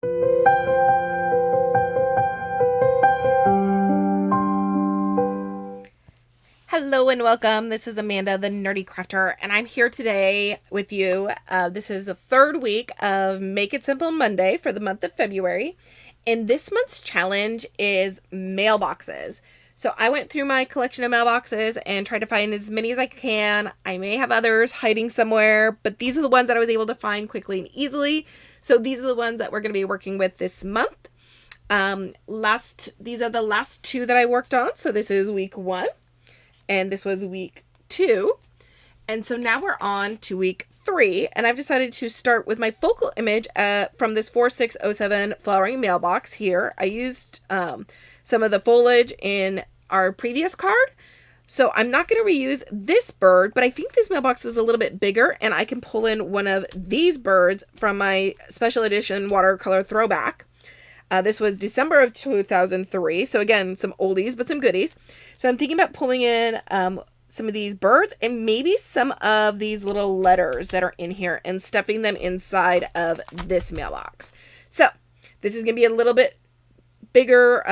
Hello and welcome. This is Amanda, the Nerdy Krafter, and I'm here today with you. This is the third week of Make It Simple Monday for the month of February, and this month's challenge is mailboxes. So I went through my collection of mailboxes and tried to find as many as I can. I may have others hiding somewhere, but these are the ones that I was able to find quickly and easily. So these are the ones that we're going to be working with this month. These are the last two that I worked on. So this is week 1. And this was week 2. And so now we're on to week 3. And I've decided to start with my focal image from this 4607 flowering mailbox here. I used some of the foliage in our previous card. So I'm not going to reuse this bird, but I think this mailbox is a little bit bigger. And I can pull in one of these birds from my special edition watercolor throwback. This was December of 2003. So again, some oldies, but some goodies. So I'm thinking about pulling in some of these birds and maybe some of these little letters that are in here and stuffing them inside of this mailbox. So this is going to be a little bit bigger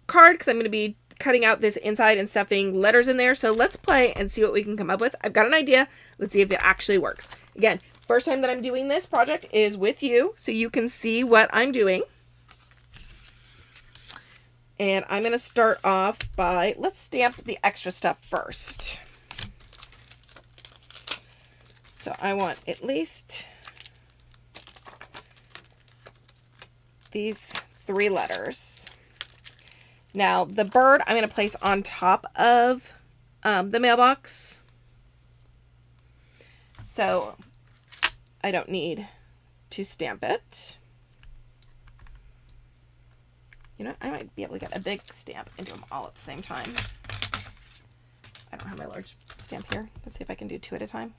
card because I'm going to be cutting out this inside and stuffing letters in there. So let's play and see what we can come up with. I've got an idea. Let's see if it actually works. Again, first time that I'm doing this project is with you, so you can see what I'm doing. And I'm going to start off by, let's stamp the extra stuff first. So I want at least these 3 letters. Now the bird I'm going to place on top of the mailbox. So I don't need to stamp it. You know, I might be able to get a big stamp and do them all at the same time. I don't have my large stamp here. Let's see if I can do 2 at a time.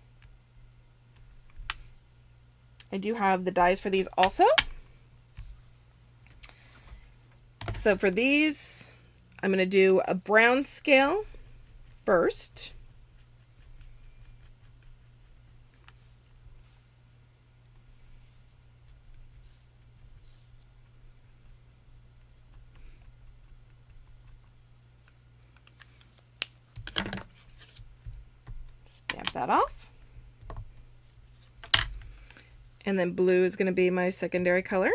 I do have the dies for these also. So for these, I'm going to do a brown scale first. Stamp that off. And then blue is going to be my secondary color.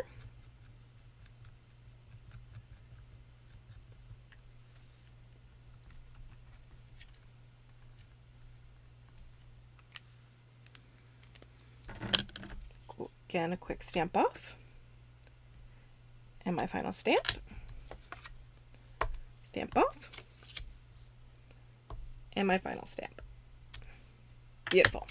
Cool. Again, a quick stamp off. And my final stamp. Stamp off. And my final stamp. Beautiful.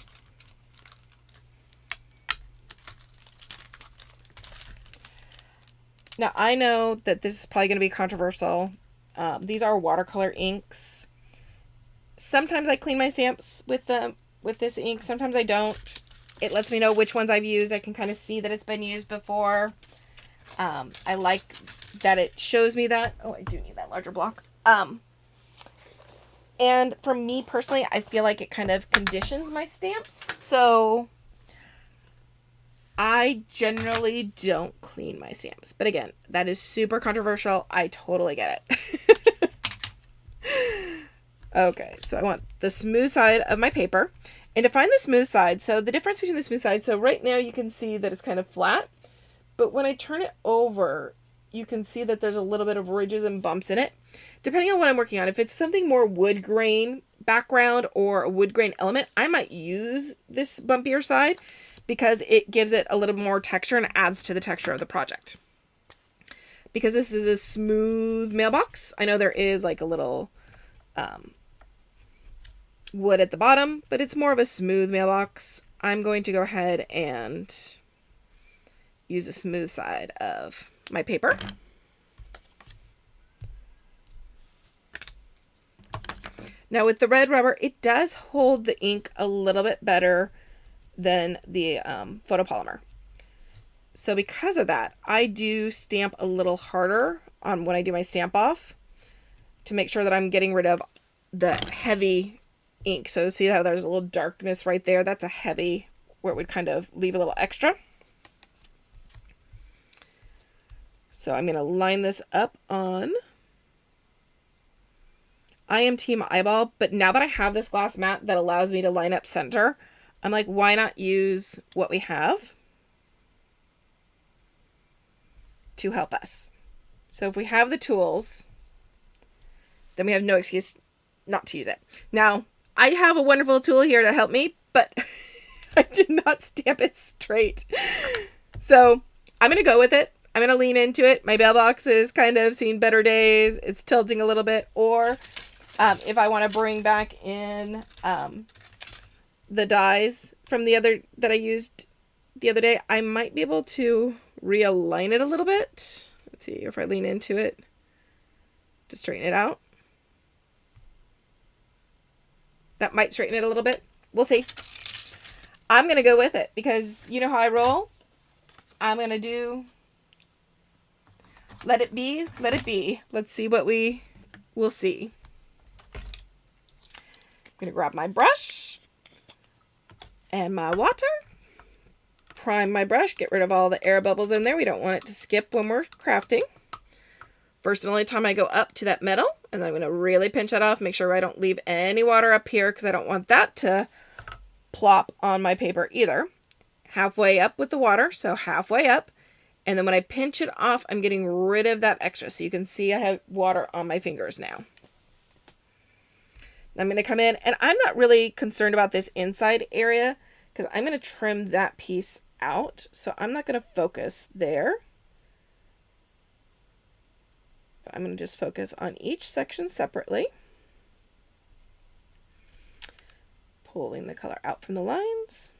Now I know that this is probably going to be controversial. These are watercolor inks. Sometimes I clean my stamps with this ink. Sometimes I don't. It lets me know which ones I've used. I can kind of see that it's been used before. I like that it shows me that. Oh, I do need that larger block. And for me personally, I feel like it kind of conditions my stamps. So I generally don't clean my stamps. But again, that is super controversial. I totally get it. Okay, so I want the smooth side of my paper. And to find the smooth side, so the difference between the smooth side, so right now you can see that it's kind of flat. But when I turn it over, you can see that there's a little bit of ridges and bumps in it. Depending on what I'm working on, if it's something more wood grain background or a wood grain element, I might use this bumpier side because it gives it a little more texture and adds to the texture of the project. Because this is a smooth mailbox, I know there is like a little wood at the bottom, but it's more of a smooth mailbox. I'm going to go ahead and use the smooth side of my paper. Now with the red rubber, it does hold the ink a little bit better than the photopolymer. So because of that, I do stamp a little harder on when I do my stamp off to make sure that I'm getting rid of the heavy ink. So see how there's a little darkness right there? That's a heavy, where it would kind of leave a little extra. So I'm going to line this up on. I am team eyeball, but now that I have this glass mat that allows me to line up center, I'm like, why not use what we have to help us? So if we have the tools, then we have no excuse not to use it. Now, I have a wonderful tool here to help me, but I did not stamp it straight. So I'm going to go with it. I'm going to lean into it. My bell box is kind of seen better days. It's tilting a little bit. Or if I want to bring back in the dies from the other that I used the other day, I might be able to realign it a little bit. Let's see if I lean into it to straighten it out. That might straighten it a little bit. We'll see. I'm going to go with it because you know how I roll. I'm going to do let it be, let it be. Let's see what we will see. I'm going to grab my brush and my water. Prime my brush, get rid of all the air bubbles in there. We don't want it to skip when we're crafting. First and only time I go up to that metal, and then I'm going to really pinch that off, make sure I don't leave any water up here because I don't want that to plop on my paper either. Halfway up with the water, so halfway up, and then when I pinch it off, I'm getting rid of that extra, so you can see I have water on my fingers now. I'm going to come in, and I'm not really concerned about this inside area because I'm going to trim that piece out, so I'm not going to focus there. I'm going to just focus on each section separately. Pulling the color out from the lines.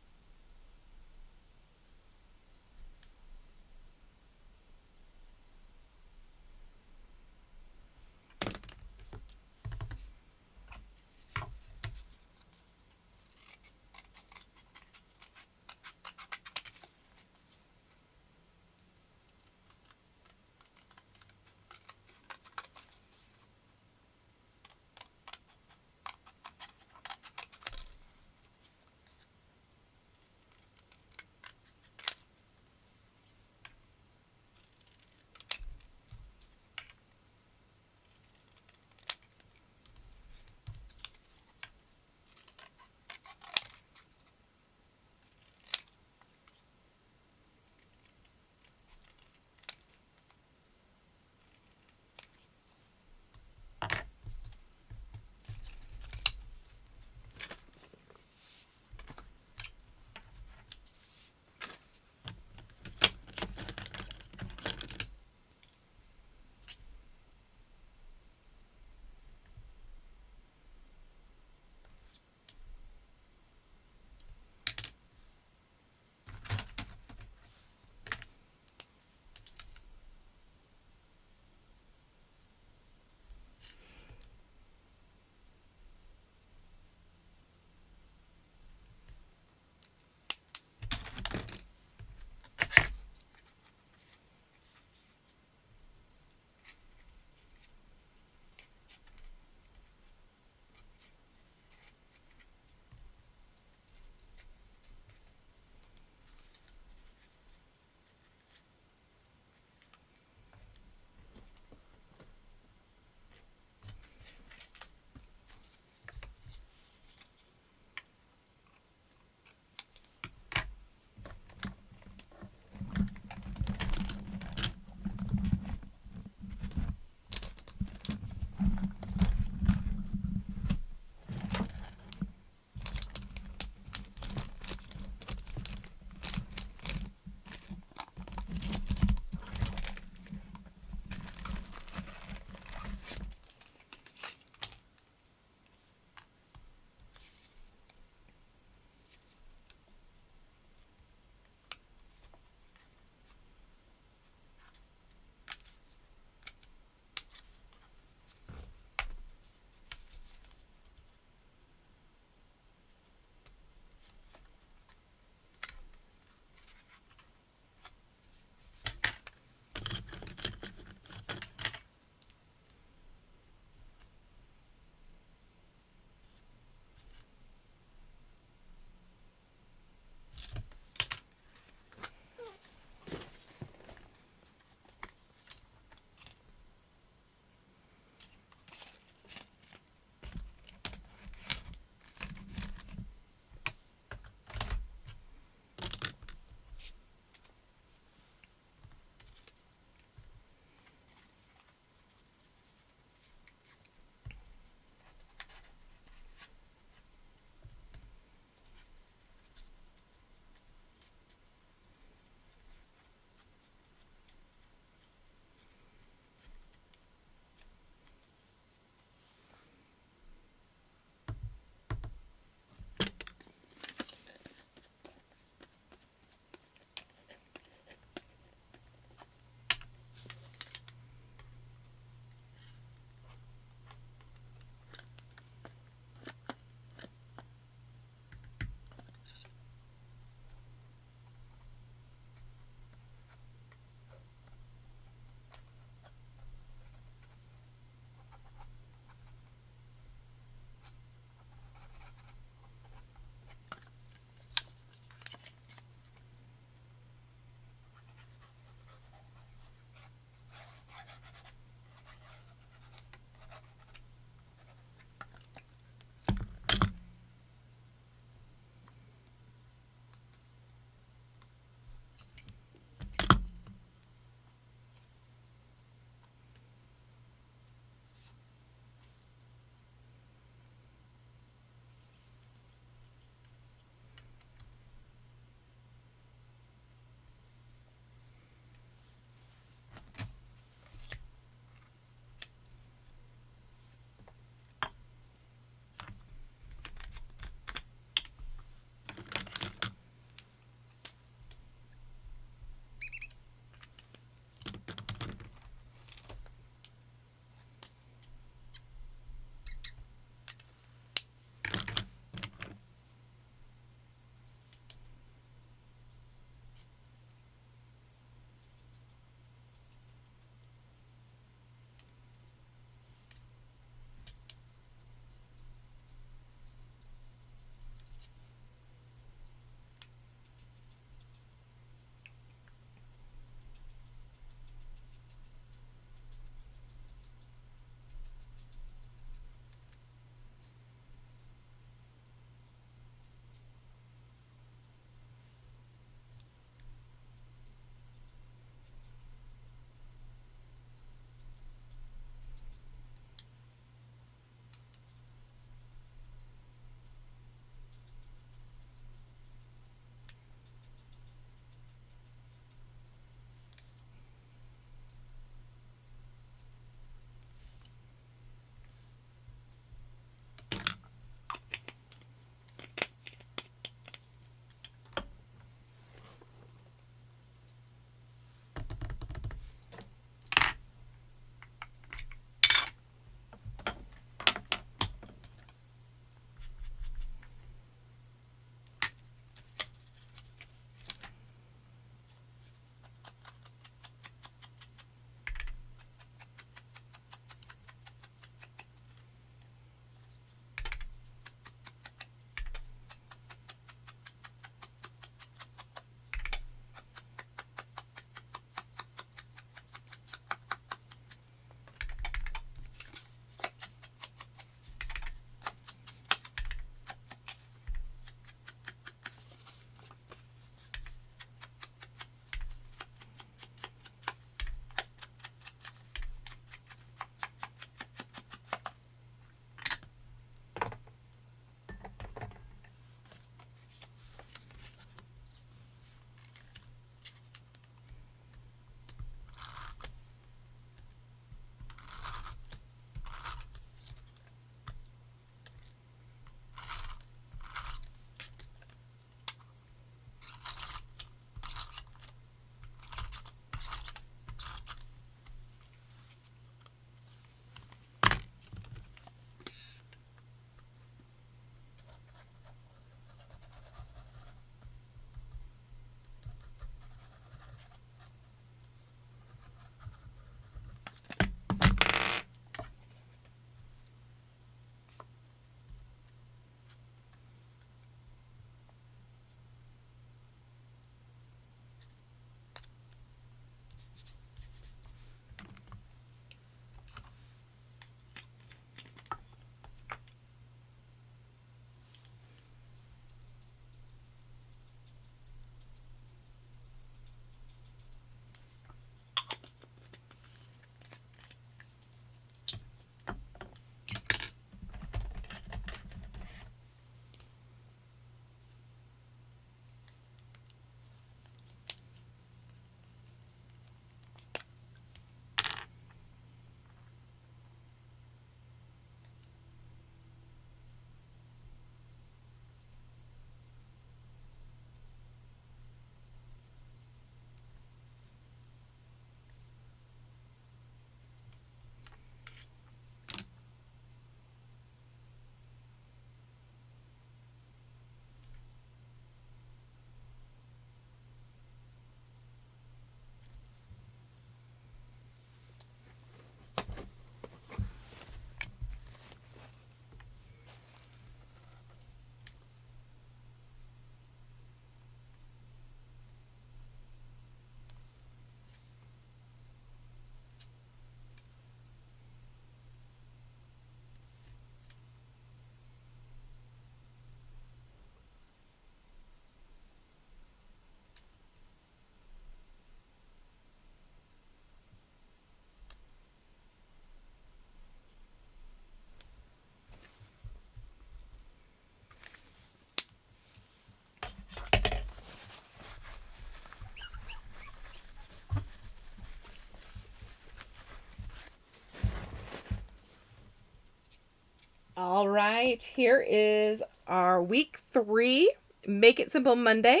All right, here is our week 3 Make It Simple Monday.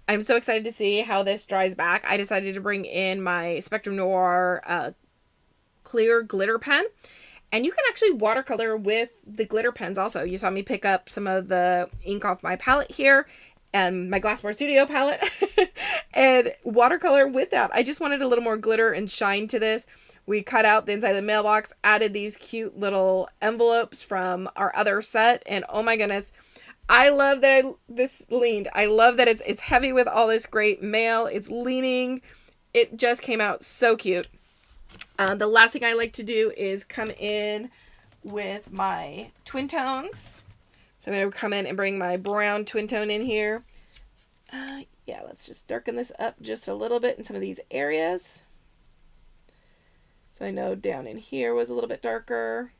I'm so excited to see how this dries back. I decided to bring in my Spectrum Noir clear glitter pen. And you can actually watercolor with the glitter pens also. You saw me pick up some of the ink off my palette here and my GlassBoard Studio palette and watercolor with that. I just wanted a little more glitter and shine to this. We cut out the inside of the mailbox, added these cute little envelopes from our other set, and oh my goodness, I love that this leaned. I love that it's heavy with all this great mail. It's leaning. It just came out so cute. The last thing I like to do is come in with my twin tones. So I'm going to come in and bring my brown twin tone in here. Yeah, let's just darken this up just a little bit in some of these areas. So I know down in here was a little bit darker.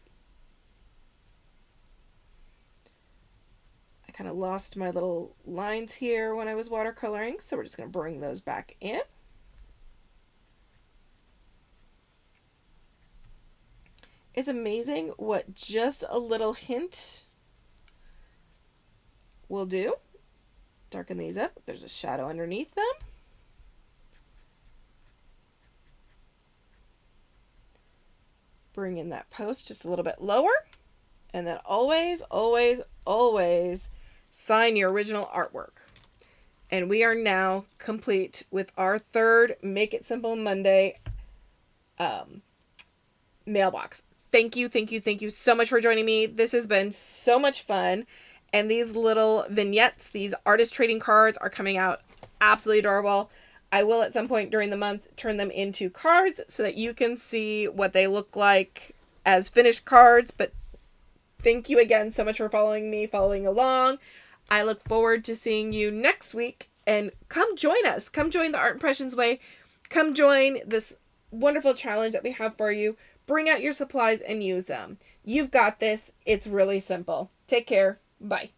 I kind of lost my little lines here when I was watercoloring, so we're just going to bring those back in. It's amazing what just a little hint will do. Darken these up. There's a shadow underneath them. Bring in that post just a little bit lower. And then always, always, always sign your original artwork. And we are now complete with our third Make It Simple Monday mailbox. Thank you so much for joining me. This has been so much fun. And these little vignettes, these artist trading cards are coming out absolutely adorable. I will at some point during the month turn them into cards so that you can see what they look like as finished cards. But thank you again so much for following along. I look forward to seeing you next week. And come join us. Come join the Art Impressions Way. Come join this wonderful challenge that we have for you. Bring out your supplies and use them. You've got this. It's really simple. Take care. Bye.